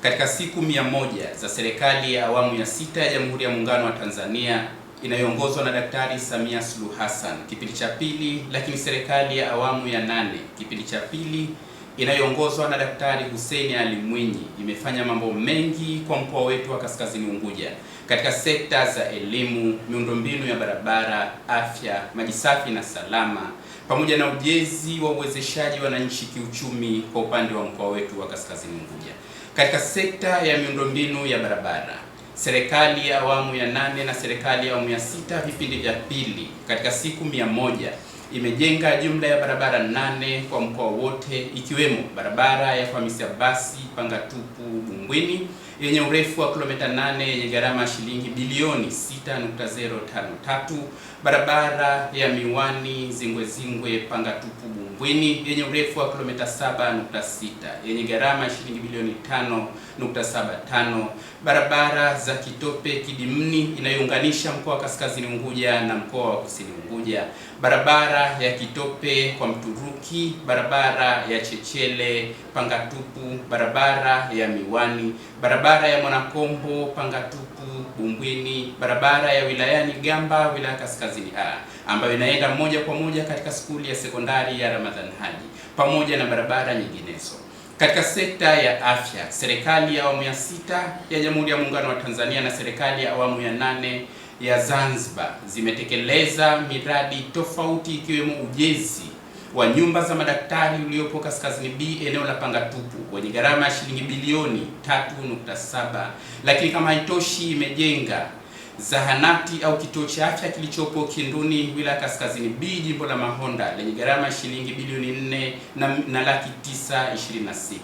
Katika siku 100 za serikali ya awamu ya 6 ya Jamhuri ya Muungano wa Tanzania inayoongozwa na Daktari Samia Suluhu Hassan kipindi cha pili, lakini serikali ya awamu ya 8 kipindi cha pili inayoongozwa na Daktari Hussein Ali Mwinyi imefanya mambo mengi kwa mkoa wetu wa Kaskazini Unguja katika sekta za elimu, miundombinu ya barabara, afya, maji safi na salama, pamoja na ujenzi wa uwezeshaji wananchi kiuchumi kwa upande wa mkoa wetu wa Kaskazini Unguja. Katika sekta ya miundombinu ya barabara, serikali ya awamu ya 8 na serikali ya awamu ya 6 vipindi vya pili katika siku 100 imejenga jumla ya barabara 8 kwa mkoa wote, ikiwemo barabara ya Khamisi Abbas Pangatupu Bumbwini yenye urefu wa kilomita 8 yenye gharama ya shilingi bilioni 6.053, barabara ya Miwani Zingwezingwe Pangatupu Bumbwini yenye urefu wa kilomita 7.6 yenye gharama ya shilingi bilioni 5.75, barabara za Kitope Kidimni inayounganisha mkoa wa Kaskazini Unguja na mkoa wa Kusini Unguja, barabara ya Kitope kwa Mturuki, barabara ya Chechele Pangatupu, barabara ya Miwani, barabara ya Mwanakombo Pangatupu Bumbwini, barabara ya wilayani Gamba wilaya Kaskazini A ambayo inaenda moja kwa moja katika skuli ya sekondari ya Ramadhan Haji, pamoja na barabara nyinginezo. Katika sekta ya afya, serikali ya awamu ya 6 ya Jamhuri ya Muungano wa Tanzania na serikali ya awamu ya 8 ya Zanzibar zimetekeleza miradi tofauti, ikiwemo ujenzi wa nyumba za madaktari uliopo Kaskazini B eneo la Pangatupu wenye gharama ya shilingi bilioni 3.7, lakini kama haitoshi imejenga zahanati au kituo cha afya kilichopo Kinduni wilaya Kaskazini B jimbo la Mahonda lenye gharama ya shilingi bilioni 4,926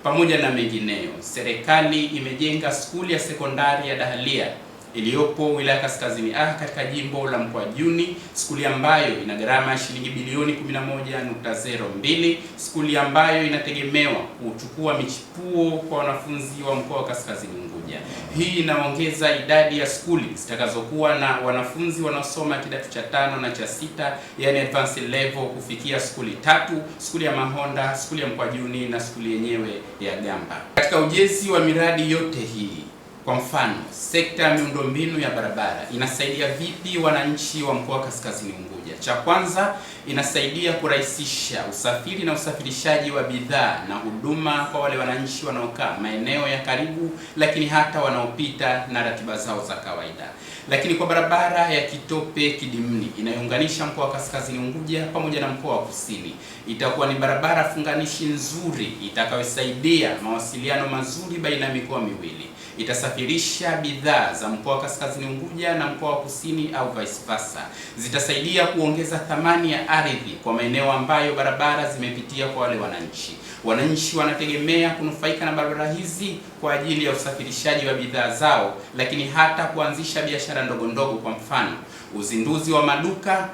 pamoja na mengineyo. Serikali imejenga skuli ya sekondari ya Dahalia iliyopo wilaya Kaskazini A katika jimbo la Mkwajuni, skuli ambayo ina gharama ya shilingi bilioni 11.02, skuli ambayo inategemewa kuchukua michipuo kwa wanafunzi wa mkoa wa Kaskazini Unguja. Hii inaongeza idadi ya skuli zitakazokuwa na wanafunzi wanaosoma kidato cha 5 na cha 6, yani advanced level, kufikia skuli 3, skuli ya Mahonda, skuli ya Mkwajuni na skuli yenyewe ya Gamba. Katika ujenzi wa miradi yote hii, kwa mfano, sekta ya miundombinu ya barabara inasaidia vipi wananchi wa mkoa wa Kaskazini Unguja? Cha kwanza, inasaidia kurahisisha usafiri na usafirishaji wa bidhaa na huduma kwa wale wananchi wanaokaa maeneo ya karibu, lakini hata wanaopita na ratiba zao za kawaida. Lakini kwa barabara ya Kitope Kidimni inayounganisha mkoa wa Kaskazini Unguja pamoja na mkoa wa Kusini, itakuwa ni barabara funganishi nzuri itakayosaidia mawasiliano mazuri baina ya mikoa miwili. Itasafirisha bidhaa za mkoa wa Kaskazini Unguja na mkoa wa Kusini au vice versa. Zitasaidia kuongeza thamani ya ardhi kwa maeneo ambayo barabara zimepitia kwa wale wananchi. Wananchi wanategemea kunufaika na barabara hizi kwa ajili ya usafirishaji wa bidhaa zao, lakini hata kuanzisha biashara ndogo ndogo, kwa mfano uzinduzi wa maduka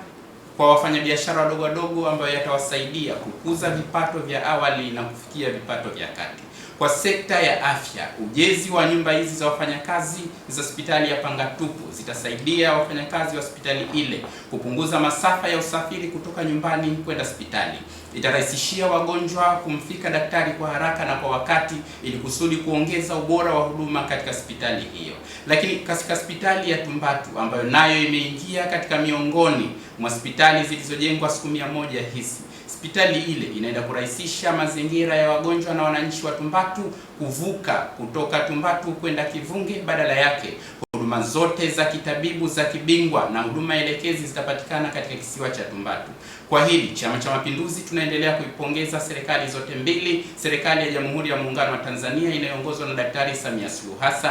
kwa wafanyabiashara wadogo wadogo ambayo yatawasaidia kukuza vipato vya awali na kufikia vipato vya kati. Kwa sekta ya afya, ujenzi wa nyumba hizi za wafanyakazi za hospitali ya Pangatupu zitasaidia wafanyakazi wa hospitali ile kupunguza masafa ya usafiri kutoka nyumbani kwenda hospitali. Itarahisishia wagonjwa kumfika daktari kwa haraka na kwa wakati, ili kusudi kuongeza ubora wa huduma katika hospitali hiyo. Lakini katika hospitali ya Tumbatu ambayo nayo imeingia katika miongoni mwa hospitali zilizojengwa siku 100 hizi, hospitali ile inaenda kurahisisha mazingira ya wagonjwa na wananchi wa Tumbatu kuvuka kutoka Tumbatu kwenda Kivunge. Badala yake, huduma zote za kitabibu za kibingwa na huduma elekezi zitapatikana katika kisiwa cha Tumbatu. Kwa hili, Chama cha Mapinduzi tunaendelea kuipongeza serikali zote mbili, serikali ya Jamhuri ya Muungano wa Tanzania inayoongozwa na Daktari Samia Suluhu Hassan